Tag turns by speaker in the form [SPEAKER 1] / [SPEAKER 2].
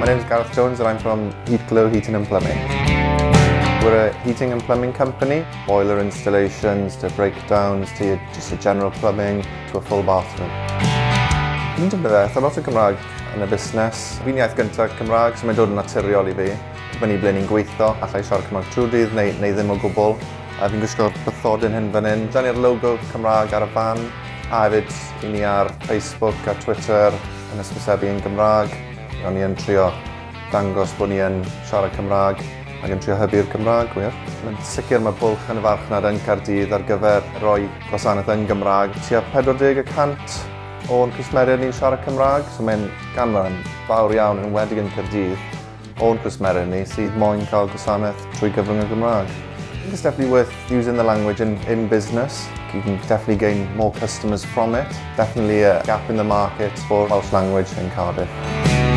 [SPEAKER 1] My name's Gareth Jones and I'm from Heatglow Heating and Plumbing. We're a heating and plumbing company, boiler installations to breakdowns to just a general plumbing to a full bathroom. Yn Llywodraeth, lot o Gymraeg yn y busnes. Fi'n iaith gyntaf Cymraeg, so mae'n dod yn naturiol i fi. Fyny ble ni'n gweithio, allai siarad Cymraeg trwy dydd neu ddim o gwbl. Fi'n gwisgo'r bythodyn hyn fan hyn. Dyna ni'r logo Cymraeg ar y fan. A hefyd, i ni ar Facebook a Twitter yn ysbysebu yn Gymraeg. O'n i yn trio dangos bod ni yn siarad Cymraeg ac yn trio hybu'r Cymraeg, wir. Yn sicr mae bwlch yn y farchnad yn Caerdydd ar gyfer rhoi gwasanaeth yn Gymraeg. Tua 40% o'n cwsmeriaid ni'n siarad Cymraeg, so mae'n ganran fawr iawn yn wedig yn Caerdydd o'n cwsmeriaid ni sydd moyn cael gwasanaeth trwy gyfrwng y Gymraeg. I think it's definitely worth using the language in business. You can definitely gain more customers from it. Definitely a gap in the market for Welsh language in Cardiff.